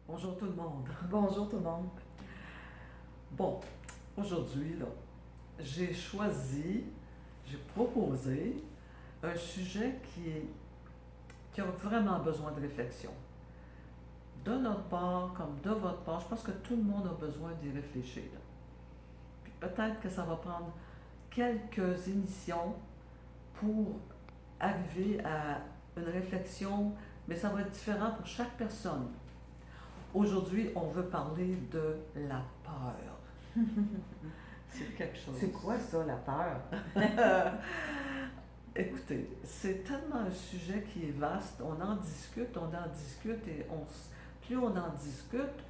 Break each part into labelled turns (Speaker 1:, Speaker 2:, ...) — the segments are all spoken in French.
Speaker 1: Bonjour tout le monde.
Speaker 2: Bonjour tout le monde.
Speaker 1: Bon, aujourd'hui, là, j'ai choisi, j'ai proposé un sujet qui a vraiment besoin de réflexion. De notre part, comme de votre part, je pense que tout le monde a besoin d'y réfléchir. Puis peut-être que ça va prendre quelques émissions pour arriver à une réflexion, mais ça va être différent pour chaque personne. Aujourd'hui, on veut parler de la peur. C'est quelque chose.
Speaker 2: C'est quoi ça, la peur?
Speaker 1: Écoutez, c'est tellement un sujet qui est vaste. On en discute et plus on en discute,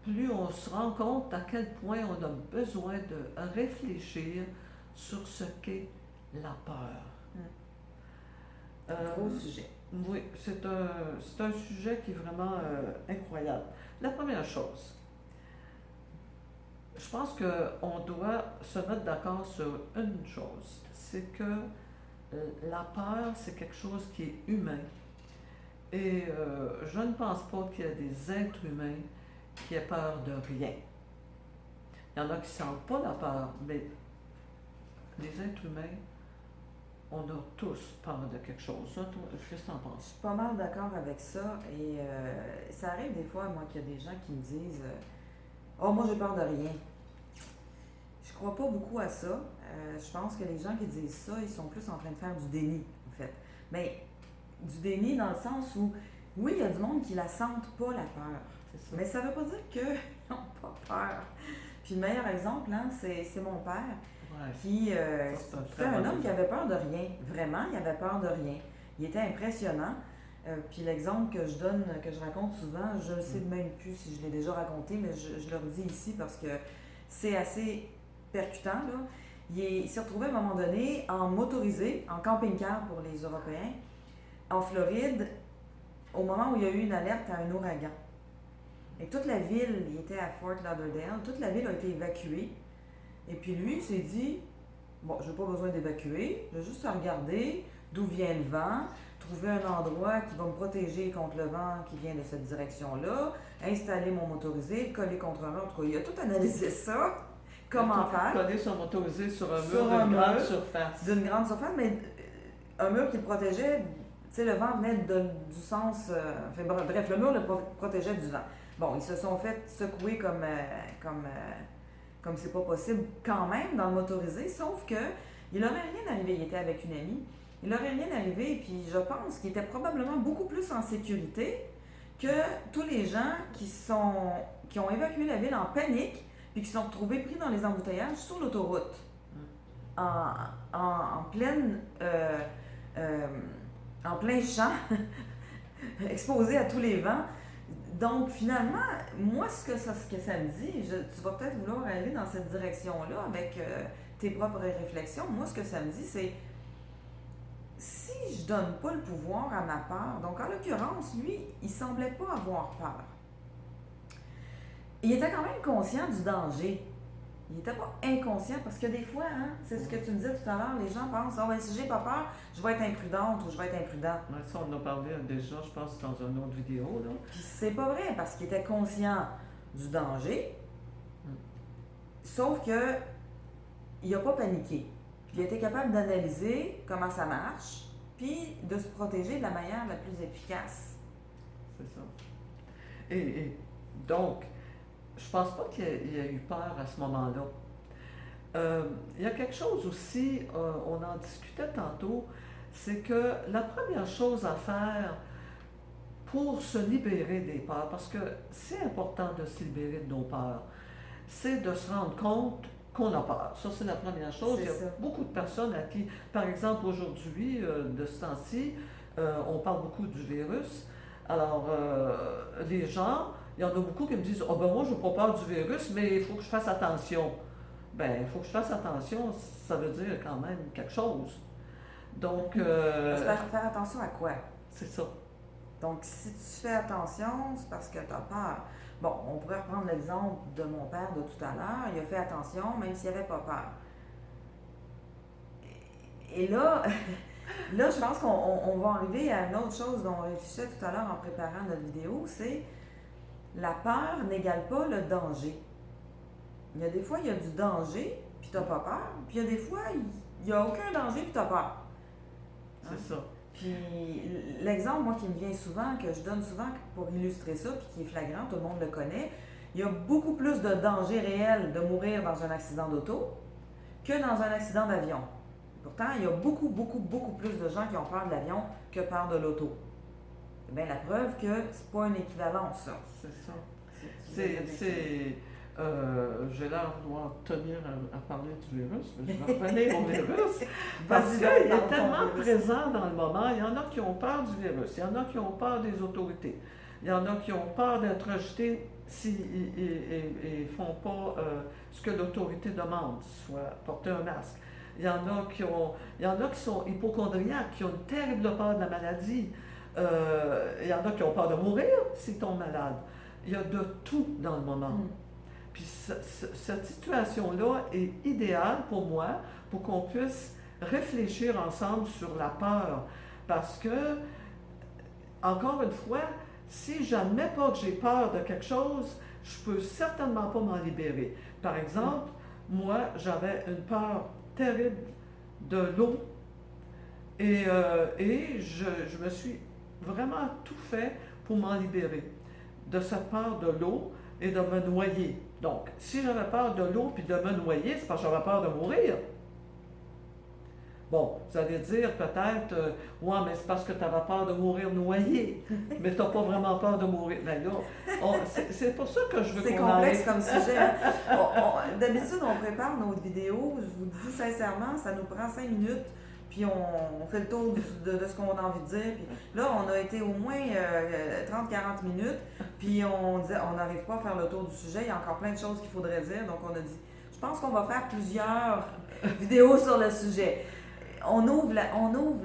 Speaker 1: plus on se rend compte à quel point on a besoin de réfléchir sur ce qu'est la peur.
Speaker 2: Gros sujet.
Speaker 1: Oui, c'est un sujet qui est vraiment incroyable. La première chose, je pense qu'on doit se mettre d'accord sur une chose, c'est que la peur, c'est quelque chose qui est humain. Et je ne pense pas qu'il y a des êtres humains qui aient peur de rien. Il y en a qui ne sentent pas la peur, mais les êtres humains, on a tous peur de quelque chose. Ça, toi, qu'est-ce que tu en
Speaker 2: Je
Speaker 1: penses?
Speaker 2: suis pas mal d'accord avec ça et ça arrive des fois, moi, qu'il y a des gens qui me disent oh, moi, j'ai peur de rien. Je crois pas beaucoup à ça. Je pense que les gens qui disent ça, ils sont plus en train de faire du déni, en fait. Mais du déni dans le sens où, oui, il y a du monde qui la sentent pas, la peur.
Speaker 1: C'est ça.
Speaker 2: Mais ça veut pas dire qu'ils n'ont pas peur. Puis le meilleur exemple, là, c'est mon père.
Speaker 1: Ouais,
Speaker 2: Qui
Speaker 1: ça, c'est un
Speaker 2: c'était
Speaker 1: très
Speaker 2: un
Speaker 1: bon
Speaker 2: homme qui
Speaker 1: exemple.
Speaker 2: avait peur de rien. Vraiment, il avait peur de rien. Il était impressionnant. Puis l'exemple que je donne, que je raconte souvent, je ne sais
Speaker 1: Mm.
Speaker 2: même plus si je l'ai déjà raconté, mais je le redis ici parce que c'est assez percutant. Là. Il s'est retrouvé à un moment donné en motorisé, en camping-car pour les Européens, en Floride, au moment où il y a eu une alerte à un ouragan. Et toute la ville, il était à Fort Lauderdale, toute la ville a été évacuée. Et puis lui, il s'est dit, bon, je n'ai pas besoin d'évacuer, je vais juste regarder d'où vient le vent, trouver un endroit qui va me protéger contre le vent qui vient de cette direction-là, installer mon motorisé, le coller contre un mur. En tout cas, il a tout analysé ça, comment faire,
Speaker 1: Coller son motorisé sur un mur
Speaker 2: sur un
Speaker 1: d'une grande
Speaker 2: mur,
Speaker 1: surface.
Speaker 2: d'une grande surface, mais un mur qui le protégeait, tu sais, le vent venait du sens, enfin, bref, le mur le protégeait du vent. Bon, ils se sont fait secouer comme c'est pas possible quand même dans le motorisé, sauf que il n'aurait rien arrivé, il était avec une amie, il n'aurait rien arrivé, et puis je pense qu'il était probablement beaucoup plus en sécurité que tous les gens qui ont évacué la ville en panique, puis qui sont retrouvés pris dans les embouteillages sur l'autoroute, en, en pleine, euh, en plein champ, exposé à tous les vents. Donc, finalement, moi, ce que ça me dit, tu vas peut-être vouloir aller dans cette direction-là avec tes propres réflexions. Moi, ce que ça me dit, c'est si je donne pas le pouvoir à ma peur, donc en l'occurrence, lui, il semblait pas avoir peur. Il était quand même conscient du danger. Il n'était pas inconscient parce que des fois, hein, c'est ce que tu me disais tout à l'heure, les gens pensent, oh, ben, si j'ai pas peur, je vais être imprudente ou je vais être imprudent.
Speaker 1: Ouais, ça, on en a parlé déjà, je pense, dans une autre vidéo. Là.
Speaker 2: Puis c'est pas vrai parce qu'il était conscient du danger,
Speaker 1: Mm.
Speaker 2: sauf que il a pas paniqué. Puis il a été capable d'analyser comment ça marche, puis de se protéger de la manière la plus efficace.
Speaker 1: C'est ça. Et donc, je pense pas qu'il y ait eu peur à ce moment-là. Il y a quelque chose aussi, on en discutait tantôt, c'est que la première chose à faire pour se libérer des peurs, parce que c'est important de se libérer de nos peurs, c'est de se rendre compte qu'on a peur. Ça, c'est la première chose.
Speaker 2: C'est
Speaker 1: Il y a
Speaker 2: ça.
Speaker 1: beaucoup de personnes à qui, par exemple, aujourd'hui, de ce temps-ci, on parle beaucoup du virus. Alors, les gens, il y en a beaucoup qui me disent oh, ben moi, je n'ai pas peur du virus, mais il faut que je fasse attention. Ben, il faut que je fasse attention, ça veut dire quand même quelque chose. Donc,
Speaker 2: Parce que faire attention à quoi?
Speaker 1: c'est ça.
Speaker 2: Donc, si tu fais attention, c'est parce que tu as peur. Bon, on pourrait reprendre l'exemple de mon père de tout à l'heure. Il a fait attention, même s'il n'avait pas peur. Et là, là, je pense qu'on va arriver à une autre chose dont on réfléchissait tout à l'heure en préparant notre vidéo, c'est la peur n'égale pas le danger. Il y a des fois, il y a du danger, puis tu n'as pas peur. Puis il y a des fois, il n'y a aucun danger, puis tu as peur. Hein?
Speaker 1: C'est ça.
Speaker 2: Puis l'exemple, moi, qui me vient souvent, que je donne souvent pour illustrer ça, puis qui est flagrant, tout le monde le connaît, il y a beaucoup plus de danger réel de mourir dans un accident d'auto que dans un accident d'avion. Pourtant, il y a beaucoup, beaucoup, beaucoup plus de gens qui ont peur de l'avion que peur de l'auto. C'est bien la preuve que c'est pas une équivalence, ça.
Speaker 1: C'est ça. J'ai l'air de vouloir tenir à parler du virus, mais je vais revenir au virus. Parce qu'il est tellement présent dans le moment. Il y en a qui ont peur du virus, il y en a qui ont peur des autorités, il y en a qui ont peur d'être rejetés s'ils ne font pas ce que l'autorité demande, soit porter un masque. Il y en a qui sont hypochondriaques, qui ont une terrible peur de la maladie. Il y en a qui ont peur de mourir s'ils tombent malades. Il y a de tout dans le moment. Puis cette situation-là est idéale pour moi, pour qu'on puisse réfléchir ensemble sur la peur. Parce que, encore une fois, si j'admets pas que j'ai peur de quelque chose, je peux certainement pas m'en libérer. Par exemple, moi, j'avais une peur terrible de l'eau et je me suis vraiment tout fait pour m'en libérer de cette peur de l'eau et de me noyer. Donc, si j'avais peur de l'eau puis de me noyer, c'est parce que j'avais peur de mourir. Bon, vous allez dire peut-être, ouais, mais c'est parce que tu avais peur de mourir noyé, mais tu n'as pas vraiment peur de mourir. Ben là, c'est pour ça que je veux qu'on
Speaker 2: complexe comme sujet. D'habitude, on prépare notre vidéo, je vous dis sincèrement, ça nous prend 5 minutes, puis on fait le tour de ce qu'on a envie de dire. Puis là, on a été au moins 30-40 minutes, puis on n'arrive pas à faire le tour du sujet, il y a encore plein de choses qu'il faudrait dire, donc on a dit, je pense qu'on va faire plusieurs vidéos sur le sujet. On ouvre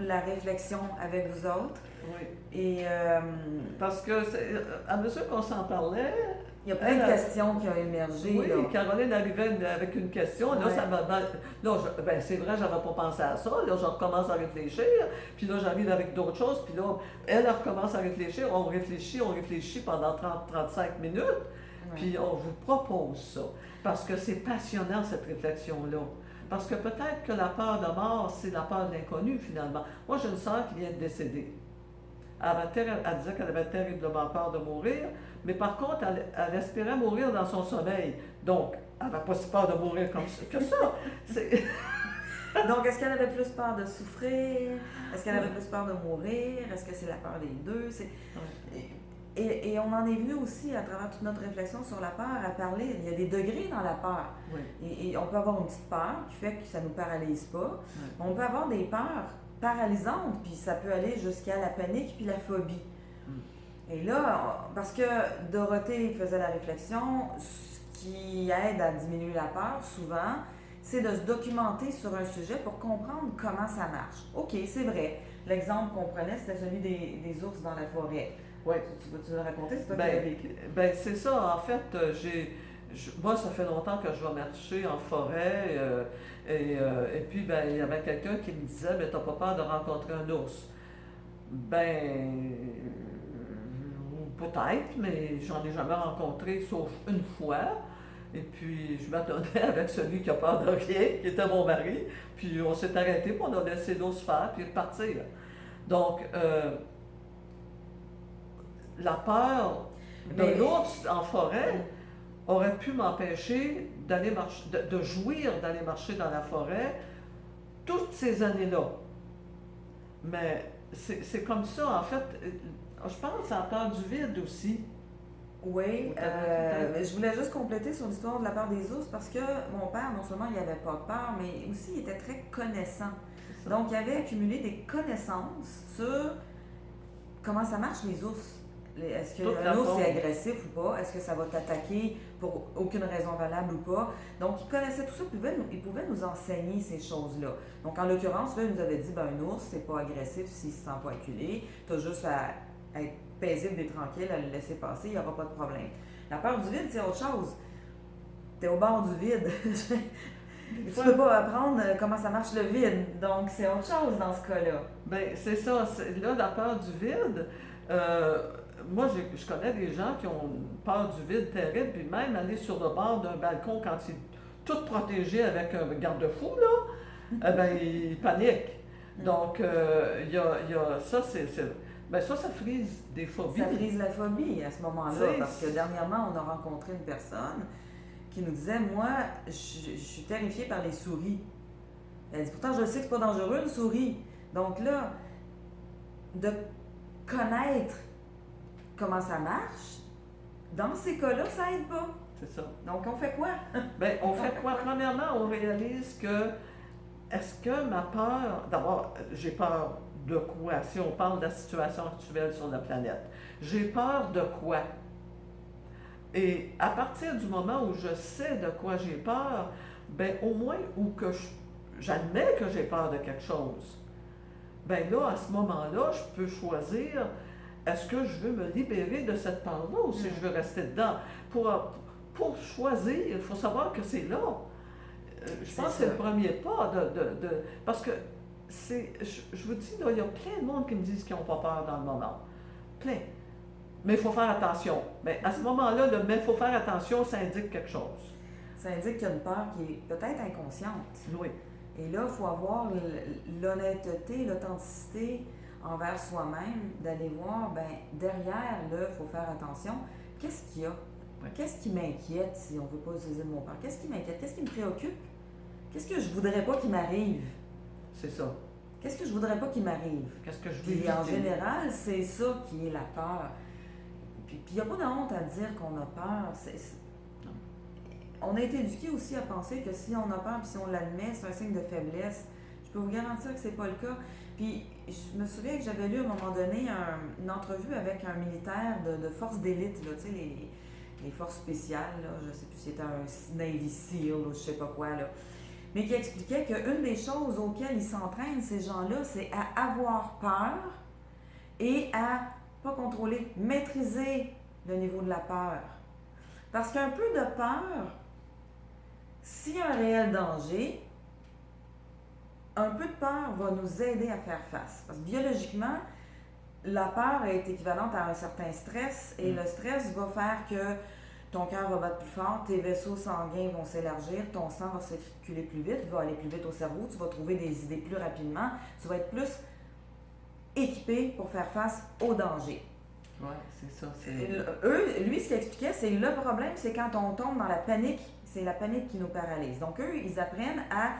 Speaker 2: la réflexion avec vous autres.
Speaker 1: Oui.
Speaker 2: Et
Speaker 1: parce que à mesure qu'on s'en parlait,
Speaker 2: il y a plein de questions qui ont émergé.
Speaker 1: Oui,
Speaker 2: là.
Speaker 1: Caroline arrivait avec une question. Là,
Speaker 2: ouais.
Speaker 1: ça m'a. C'est vrai, j'avais pas pensé à ça. Là, je recommence à réfléchir. Puis là, j'arrive avec d'autres choses. Puis là, elle recommence à réfléchir. On réfléchit pendant 30-35 minutes.
Speaker 2: Ouais.
Speaker 1: Puis on vous propose ça. Parce que c'est passionnant, cette réflexion-là. Parce que peut-être que la peur de mort, c'est la peur de l'inconnu, finalement. Moi, j'ai une sœur qui vient de décéder. Elle disait qu'elle avait terriblement peur de mourir, mais par contre, elle espérait mourir dans son sommeil. Donc, elle n'avait pas si peur de mourir que ça.
Speaker 2: Donc, est-ce qu'elle avait plus peur de souffrir? Est-ce qu'elle avait plus peur de mourir? Est-ce que c'est la peur des deux? Et on en est venu aussi, à travers toute notre réflexion sur la peur, à parler, il y a des degrés dans la peur.
Speaker 1: Oui.
Speaker 2: Et on peut avoir une petite peur qui fait que ça ne nous paralyse pas.
Speaker 1: Oui.
Speaker 2: On peut avoir des peurs paralysantes, puis ça peut aller jusqu'à la panique puis la phobie. Et là, parce que Dorothée faisait la réflexion, ce qui aide à diminuer la peur, souvent, c'est de se documenter sur un sujet pour comprendre comment ça marche. OK, c'est vrai. L'exemple qu'on prenait, c'était celui des ours dans la forêt.
Speaker 1: Oui.
Speaker 2: Tu veux le raconter? C'est toi qui l'as vécu.
Speaker 1: Ben, c'est ça. En fait, moi, ça fait longtemps que je vais marcher en forêt. Et puis, ben, il y avait quelqu'un qui me disait, mais t'as pas peur de rencontrer un ours? Ben, peut-être, mais j'en ai jamais rencontré, sauf une fois. Et puis, je m'attendais avec celui qui a peur de rien, qui était mon mari. Puis, on s'est arrêté, puis on a laissé l'ours faire, puis repartir. Donc, la peur de l'ours en forêt aurait pu m'empêcher d'aller marcher, de jouir d'aller marcher dans la forêt toutes ces années-là. Mais c'est comme ça, en fait. Je pense à la peur du vide aussi.
Speaker 2: Oui, je voulais juste compléter sur l'histoire de la peur des ours parce que mon père, non seulement il n'avait pas peur, mais aussi il était très connaissant. Donc, il avait accumulé des connaissances sur comment ça marche les ours. Est-ce qu'un ours est agressif ou pas? Est-ce que ça va t'attaquer pour aucune raison valable ou pas? Donc, il connaissait tout ça, il pouvait nous enseigner ces choses-là. Donc, en l'occurrence, là, il nous avait dit, ben, un ours, c'est pas agressif s'il ne se sent pas acculé. Tu as juste à être paisible et tranquille, à le laisser passer, il n'y aura pas de problème. La peur du vide, c'est autre chose. Tu es au bord du vide. Tu ne peux pas apprendre comment ça marche le vide. Donc, c'est autre chose dans ce cas-là.
Speaker 1: Bien, c'est ça. Là, la peur du vide, moi, je connais des gens qui ont une peur du vide terrible, puis même aller sur le bord d'un balcon quand il est tout protégé avec un garde-fou, là, eh ben, ils paniquent. Donc, ça, ça frise des phobies.
Speaker 2: Ça frise la phobie à ce moment-là,
Speaker 1: Tu sais,
Speaker 2: parce que dernièrement, on a rencontré une personne qui nous disait, moi, je suis terrifiée par les souris. Elle dit, pourtant, je sais que c'est pas dangereux, une souris. Donc là, de connaître comment ça marche, dans ces cas-là, ça aide pas.
Speaker 1: C'est ça.
Speaker 2: Donc, on fait quoi?
Speaker 1: Ben, on fait quoi? Premièrement, on réalise que, est-ce que ma peur, d'abord, j'ai peur de quoi? Si on parle de la situation actuelle sur la planète, j'ai peur de quoi? Et à partir du moment où je sais de quoi j'ai peur, ben, au moins, ou que j'admets que j'ai peur de quelque chose, ben là, à ce moment-là, je peux choisir, est-ce que je veux me libérer de cette peur-là ou si je veux rester dedans? Pour choisir, il faut savoir que c'est là. Je pense que c'est le premier pas parce que je vous dis, là, il y a plein de monde qui me disent qu'ils n'ont pas peur dans le moment. Plein. Mais il faut faire attention. Mais à ce moment-là, le mais il faut faire attention, ça indique quelque chose.
Speaker 2: Ça indique qu'il y a une peur qui est peut-être inconsciente.
Speaker 1: Oui.
Speaker 2: Et là, il faut avoir l'honnêteté, l'authenticité envers soi-même, d'aller voir, ben derrière, là, il faut faire attention. Qu'est-ce qu'il y a?
Speaker 1: Oui.
Speaker 2: Qu'est-ce qui m'inquiète, si on ne veut pas utiliser le mot peur? Qu'est-ce qui m'inquiète? Qu'est-ce qui me préoccupe? Qu'est-ce que je voudrais pas qu'il m'arrive?
Speaker 1: C'est ça.
Speaker 2: Qu'est-ce que je voudrais pas qu'il m'arrive?
Speaker 1: Qu'est-ce que je veux
Speaker 2: Puis en
Speaker 1: éviter?
Speaker 2: général, c'est ça qui est la peur. Puis il n'y a pas de honte à dire qu'on a peur. On a été éduqués aussi à penser que si on a peur et si on l'admet, c'est un signe de faiblesse. Je peux vous garantir que c'est pas le cas. Puis je me souviens que j'avais lu à un moment donné une entrevue avec un militaire de force d'élite, là, tu sais, les forces spéciales, là, je sais plus si c'était un Navy SEAL ou je sais pas quoi, là, mais qui expliquait qu'une des choses auxquelles ils s'entraînent, ces gens-là, c'est à avoir peur et à pas contrôler, maîtriser le niveau de la peur. Parce qu'un peu de peur, s'il y a un réel danger, un peu de peur va nous aider à faire face. Parce que biologiquement, la peur est équivalente à un certain stress et le stress va faire que ton cœur va battre plus fort, tes vaisseaux sanguins vont s'élargir, ton sang va circuler plus vite, va aller plus vite au cerveau, tu vas trouver des idées plus rapidement, tu vas être plus équipé pour faire face au danger.
Speaker 1: Oui, c'est ça.
Speaker 2: Lui, ce qu'il expliquait, c'est le problème, c'est quand on tombe dans la panique, c'est la panique qui nous paralyse. Donc, eux, ils apprennent à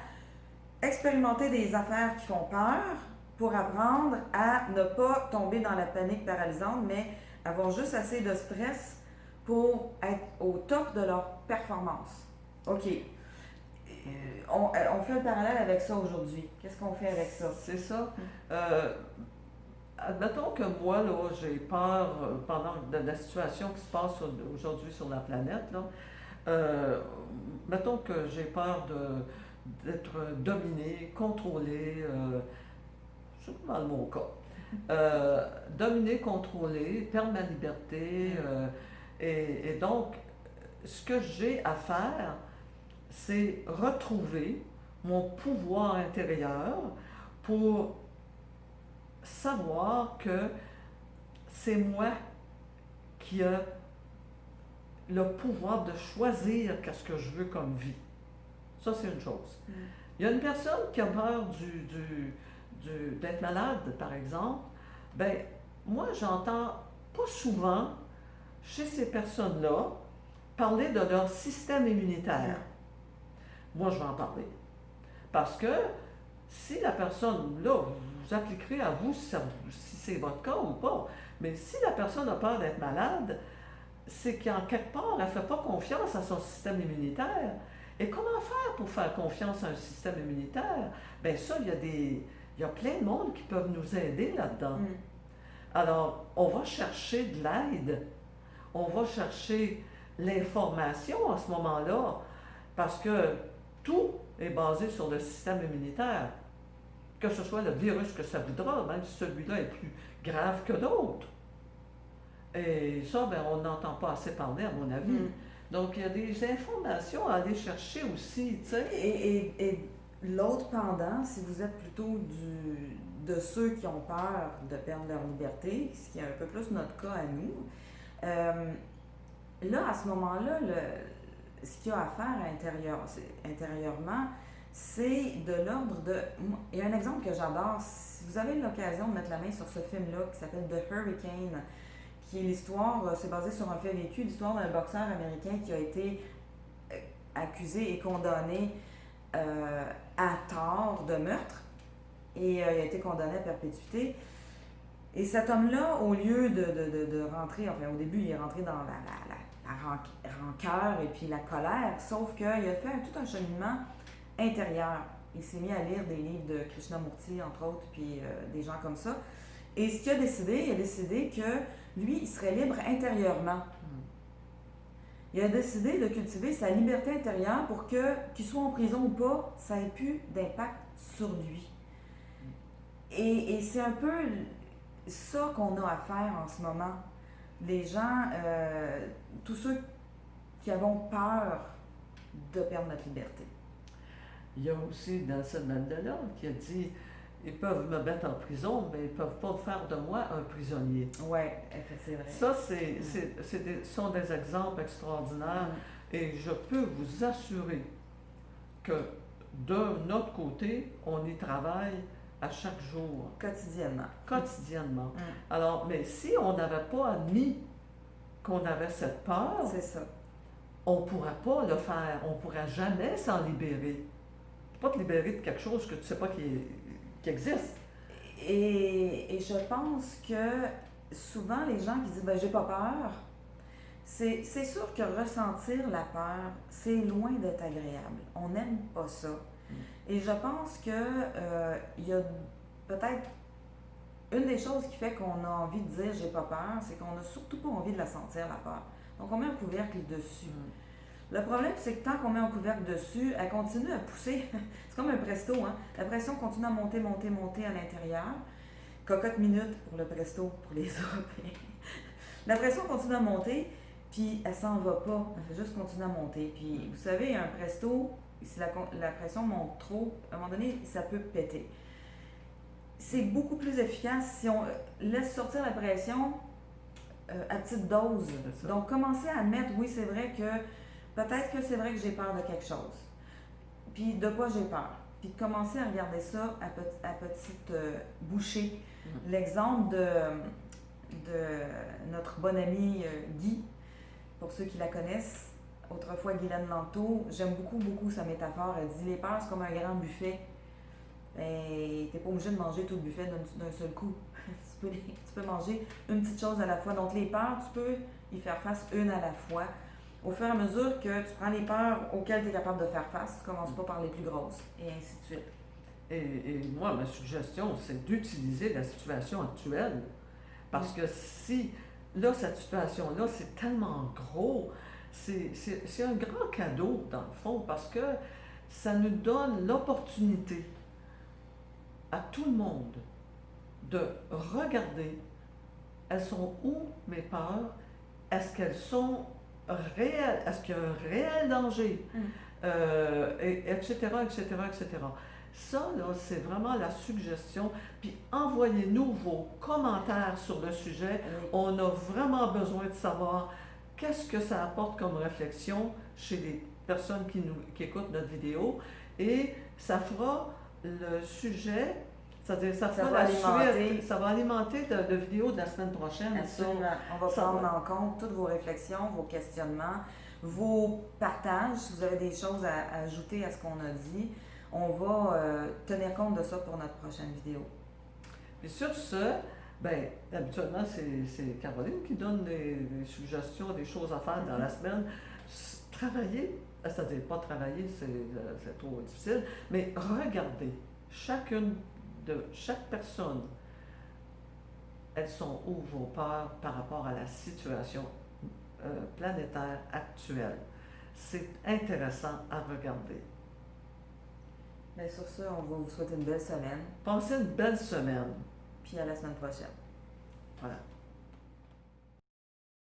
Speaker 2: expérimenter des affaires qui font peur pour apprendre à ne pas tomber dans la panique paralysante, mais avoir juste assez de stress pour être au top de leur performance. OK. On fait le parallèle avec ça aujourd'hui. Qu'est-ce qu'on fait avec ça?
Speaker 1: C'est ça. Admettons que moi, là, j'ai peur pendant de la situation qui se passe aujourd'hui sur la planète. Là. Mettons que j'ai peur d'être dominé, contrôlé, c'est pas mal mon cas. Dominer, contrôler, perdre ma liberté. Et donc, ce que j'ai à faire, c'est retrouver mon pouvoir intérieur pour savoir que c'est moi qui ai le pouvoir de choisir qu'est-ce que je veux comme vie. Ça, c'est une chose. Il y a une personne qui a peur d'être malade, par exemple. Ben, moi, j'entends pas souvent chez ces personnes-là parler de leur système immunitaire. Moi, je vais en parler. Parce que si la personne, là, vous appliquerez à vous si c'est votre cas ou pas, mais si la personne a peur d'être malade, c'est qu'en quelque part, elle ne fait pas confiance à son système immunitaire. Et comment faire pour faire confiance à un système immunitaire? Bien ça, il y a plein de monde qui peuvent nous aider là-dedans. Alors, on va chercher de l'aide. On va chercher l'information à ce moment-là, parce que tout est basé sur le système immunitaire. Que ce soit le virus que ça voudra, même si celui-là est plus grave que d'autres. Et ça, ben, on n'entend pas assez parler, à mon avis. Donc, il y a des informations à aller chercher aussi, tu sais.
Speaker 2: Et l'autre pendant, si vous êtes plutôt de ceux qui ont peur de perdre leur liberté, ce qui est un peu plus notre cas à nous. Là, à ce moment-là, ce qu'il y a à faire intérieurement, c'est de l'ordre de... Il y a un exemple que j'adore. Si vous avez l'occasion de mettre la main sur ce film-là qui s'appelle The Hurricane, qui est l'histoire, c'est basé sur un fait vécu, l'histoire d'un boxeur américain qui a été accusé et condamné à tort de meurtre et il a été condamné à perpétuité. Et cet homme-là, au lieu de rentrer, enfin au début, il est rentré dans la rancœur et puis la colère, sauf qu'il a fait tout un cheminement intérieur. Il s'est mis à lire des livres de Krishnamurti, entre autres, puis des gens comme ça. Et ce qu'il a décidé, il a décidé que lui, il serait libre intérieurement. Il a décidé de cultiver sa liberté intérieure pour que, qu'il soit en prison ou pas, ça n'ait plus d'impact sur lui. Et c'est un peu ça qu'on a à faire en ce moment. Les gens, tous ceux qui avons peur de perdre notre liberté.
Speaker 1: Il y a aussi Nelson Mandela qui a dit ils peuvent me mettre en prison, mais ils ne peuvent pas faire de moi un prisonnier.
Speaker 2: Oui, c'est vrai.
Speaker 1: Ça, sont des exemples extraordinaires et je peux vous assurer que de notre côté, on y travaille à chaque jour.
Speaker 2: Quotidiennement.
Speaker 1: Quotidiennement. Alors, mais si on n'avait pas admis qu'on avait cette peur,
Speaker 2: c'est ça.
Speaker 1: On ne pourrait pas le faire. On ne pourrait jamais s'en libérer. Pas te libérer de quelque chose que tu ne sais pas qui existe.
Speaker 2: Et je pense que souvent, les gens qui disent ben, « j'ai pas peur », c'est sûr que ressentir la peur, c'est loin d'être agréable. On n'aime pas ça. Et je pense que il y a peut-être une des choses qui fait qu'on a envie de dire « j'ai pas peur », c'est qu'on n'a surtout pas envie de la sentir, la peur. Donc, on met un couvercle dessus. Le problème, c'est que tant qu'on met un couvercle dessus, elle continue à pousser. C'est comme un presto, hein? La pression continue à monter, monter, monter à l'intérieur. Cocotte minute pour le presto, pour les Européens. La pression continue à monter, puis elle s'en va pas. Elle fait juste continuer à monter. Puis, vous savez, un presto, si la pression monte trop, à un moment donné, ça peut péter. C'est beaucoup plus efficace si on laisse sortir la pression à petite dose. Donc, commencer à admettre, oui, c'est vrai que peut-être que c'est vrai que j'ai peur de quelque chose. Puis de quoi j'ai peur. Puis de commencer à regarder ça à petite bouchée. L'exemple de notre bon ami Guy, pour ceux qui la connaissent, autrefois Guylaine Lanto, j'aime beaucoup, beaucoup sa métaphore. Elle dit « Les peurs, c'est comme un grand buffet. » Ben, t'es pas obligé de manger tout le buffet d'un seul coup. tu peux manger une petite chose à la fois. Donc les peurs, tu peux y faire face une à la fois. Au fur et à mesure que tu prends les peurs auxquelles tu es capable de faire face, tu ne commences pas par les plus grosses, et ainsi de suite.
Speaker 1: Et moi, ma suggestion, c'est d'utiliser la situation actuelle. Parce que si, là, cette situation-là, c'est tellement gros, c'est un grand cadeau, dans le fond, parce que ça nous donne l'opportunité à tout le monde de regarder, elles sont où mes peurs, est-ce qu'elles sont réelles, est-ce qu'il y a un réel danger, etc., etc., etc. Ça, là, c'est vraiment la suggestion. Puis envoyez-nous vos commentaires sur le sujet. On a vraiment besoin de savoir qu'est-ce que ça apporte comme réflexion chez les personnes qui écoutent notre vidéo. Et ça fera le sujet, c'est-à-dire ça fera la suite, ça va alimenter de vidéos de la semaine prochaine.
Speaker 2: Absolument. On va prendre en compte toutes vos réflexions, vos questionnements, vos partages. Si vous avez des choses à ajouter à ce qu'on a dit, on va tenir compte de ça pour notre prochaine vidéo.
Speaker 1: Et sur ce, ben, habituellement, c'est Caroline qui donne des suggestions, des choses à faire dans la semaine. Travailler, c'est-à-dire pas travailler, c'est trop difficile, mais regardez chaque personne, elles sont où vos peurs par rapport à la situation planétaire actuelle. C'est intéressant à regarder.
Speaker 2: Bien, sur ce, on va vous souhaiter une belle semaine.
Speaker 1: Passez une belle semaine.
Speaker 2: Puis à la semaine prochaine.
Speaker 1: Voilà.